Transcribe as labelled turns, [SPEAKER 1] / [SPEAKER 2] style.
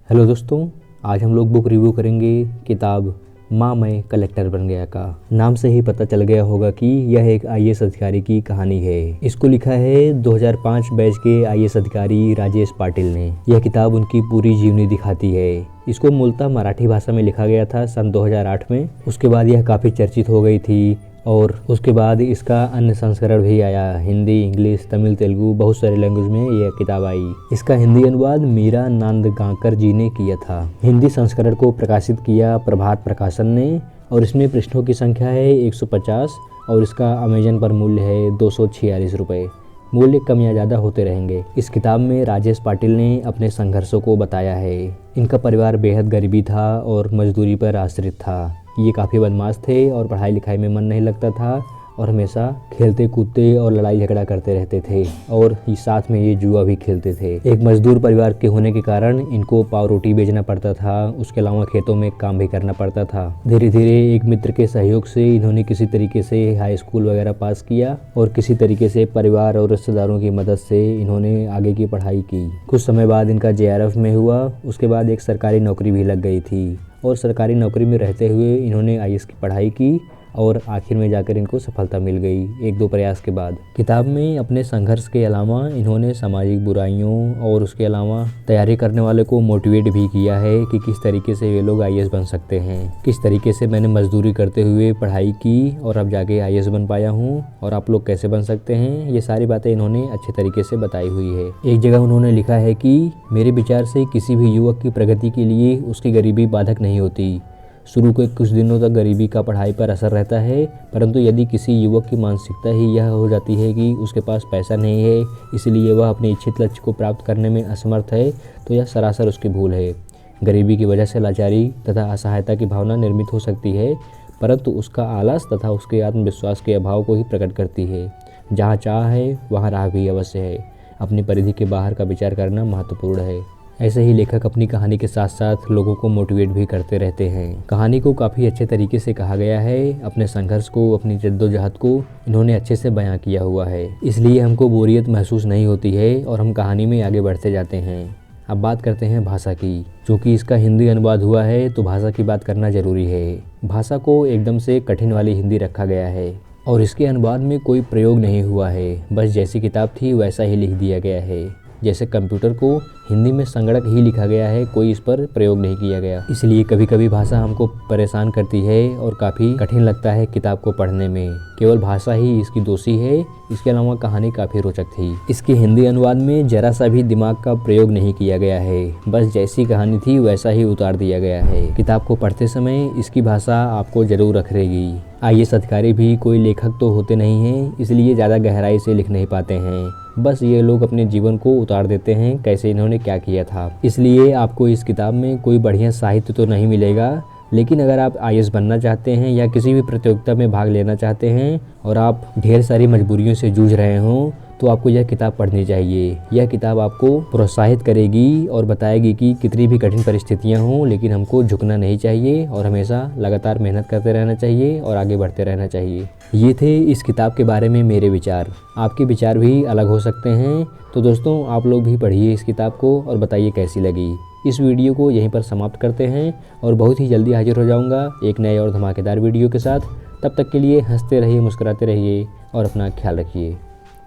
[SPEAKER 1] Hello दोस्तों, आज हम लोग बुक रिव्यू करेंगे किताब माँ मैं कलेक्टर बन गया का। नाम से ही पता चल गया होगा कि यह एक आईएएस अधिकारी की कहानी है। इसको लिखा है 2005 बैच के आईएएस अधिकारी राजेश पाटिल ने। यह किताब उनकी पूरी जीवनी दिखाती है। इसको मूलतः मराठी भाषा में लिखा गया था सन 2008 में। उसके बाद यह काफ़ी चर्चित हो गई थी और उसके बाद इसका अन्य संस्करण भी आया। हिंदी, इंग्लिश, तमिल, तेलुगु, बहुत सारे लैंग्वेज में यह किताब आई। इसका हिंदी अनुवाद मीरा नांदगांकर जी ने किया था। हिंदी संस्करण को प्रकाशित किया प्रभात प्रकाशन ने और इसमें पृष्ठों की संख्या है 150 और इसका अमेजन पर मूल्य है 246 रुपये। मूल्य कम या ज़्यादा होते रहेंगे। इस किताब में राजेश पाटिल ने अपने संघर्षों को बताया है। इनका परिवार बेहद गरीबी था और मजदूरी पर आश्रित था। ये काफ़ी बदमाश थे और पढ़ाई लिखाई में मन नहीं लगता था और हमेशा खेलते कूदते और लड़ाई झगड़ा करते रहते थे और साथ में ये जुआ भी खेलते थे। एक मजदूर परिवार के होने के कारण इनको पाव रोटी बेचना पड़ता था। उसके अलावा खेतों में काम भी करना पड़ता था। धीरे धीरे एक मित्र के सहयोग से इन्होंने किसी तरीके से हाई स्कूल वगैरह पास किया और किसी तरीके से परिवार और रिश्तेदारों की मदद से इन्होंने आगे की पढ़ाई की। कुछ समय बाद इनका JRF में हुआ। उसके बाद एक सरकारी नौकरी भी लग गई थी और सरकारी नौकरी में रहते हुए इन्होंने IAS की पढ़ाई की और आखिर में जाकर इनको सफलता मिल गई 1-2 प्रयास के बाद। किताब में अपने संघर्ष के अलावा इन्होंने सामाजिक बुराइयों और उसके अलावा तैयारी करने वाले को मोटिवेट भी किया है कि किस तरीके से ये लोग IAS बन सकते हैं। किस तरीके से मैंने मजदूरी करते हुए पढ़ाई की और अब जाके IAS बन पाया हूँ और आप लोग कैसे बन सकते हैं, ये सारी बातें इन्होंने अच्छे तरीके से बताई हुई है। एक जगह उन्होंने लिखा है कि मेरे विचार से किसी भी युवक की प्रगति के लिए उसकी गरीबी बाधक नहीं होती। शुरू के कुछ दिनों तक गरीबी का पढ़ाई पर असर रहता है, परंतु यदि किसी युवक की मानसिकता ही यह हो जाती है कि उसके पास पैसा नहीं है इसलिए वह अपने इच्छित लक्ष्य को प्राप्त करने में असमर्थ है, तो यह सरासर उसकी भूल है। गरीबी की वजह से लाचारी तथा असहायता की भावना निर्मित हो सकती है, परंतु उसका आलस तथा उसके आत्मविश्वास के अभाव को ही प्रकट करती है। जहाँ चाह है वहाँ राह भी अवश्य है। अपनी परिधि के बाहर का विचार करना महत्वपूर्ण है। ऐसे ही लेखक अपनी कहानी के साथ साथ लोगों को मोटिवेट भी करते रहते हैं। कहानी को काफ़ी अच्छे तरीके से कहा गया है। अपने संघर्ष को, अपनी जद्दोजहद को इन्होंने अच्छे से बयां किया हुआ है, इसलिए हमको बोरियत महसूस नहीं होती है और हम कहानी में आगे बढ़ते जाते हैं। अब बात करते हैं भाषा की। चूँकि इसका हिंदी अनुवाद हुआ है तो भाषा की बात करना ज़रूरी है। भाषा को एकदम से कठिन वाली हिंदी रखा गया है और इसके अनुवाद में कोई प्रयोग नहीं हुआ है। बस जैसी किताब थी वैसा ही लिख दिया गया है। जैसे कंप्यूटर को हिंदी में संगणक ही लिखा गया है, कोई इस पर प्रयोग नहीं किया गया। इसलिए कभी कभी भाषा हमको परेशान करती है और काफ़ी कठिन लगता है किताब को पढ़ने में। केवल भाषा ही इसकी दोषी है, इसके अलावा कहानी काफ़ी रोचक थी। इसके हिंदी अनुवाद में जरा सा भी दिमाग का प्रयोग नहीं किया गया है। बस जैसी कहानी थी वैसा ही उतार दिया गया है। किताब को पढ़ते समय इसकी भाषा आपको ज़रूर अखरेगी। IAS अधिकारी भी कोई लेखक तो होते नहीं हैं, इसलिए ज़्यादा गहराई से लिख नहीं पाते हैं। बस ये लोग अपने जीवन को उतार देते हैं, कैसे इन्होंने क्या किया था। इसलिए आपको इस किताब में कोई बढ़िया साहित्य तो नहीं मिलेगा, लेकिन अगर आप IAS बनना चाहते हैं या किसी भी प्रतियोगिता में भाग लेना चाहते हैं और आप ढेर सारी मजबूरियों से जूझ रहे हों तो आपको यह किताब पढ़नी चाहिए। यह किताब आपको प्रोत्साहित करेगी और बताएगी कि कितनी भी कठिन परिस्थितियां हों लेकिन हमको झुकना नहीं चाहिए और हमेशा लगातार मेहनत करते रहना चाहिए और आगे बढ़ते रहना चाहिए। ये थे इस किताब के बारे में मेरे विचार। आपके विचार भी अलग हो सकते हैं, तो दोस्तों आप लोग भी पढ़िए इस किताब को और बताइए कैसी लगी। इस वीडियो को यहीं पर समाप्त करते हैं और बहुत ही जल्दी हाजिर हो जाऊंगा एक नए और धमाकेदार वीडियो के साथ। तब तक के लिए हंसते रहिए, मुस्कुराते रहिए और अपना ख्याल रखिए।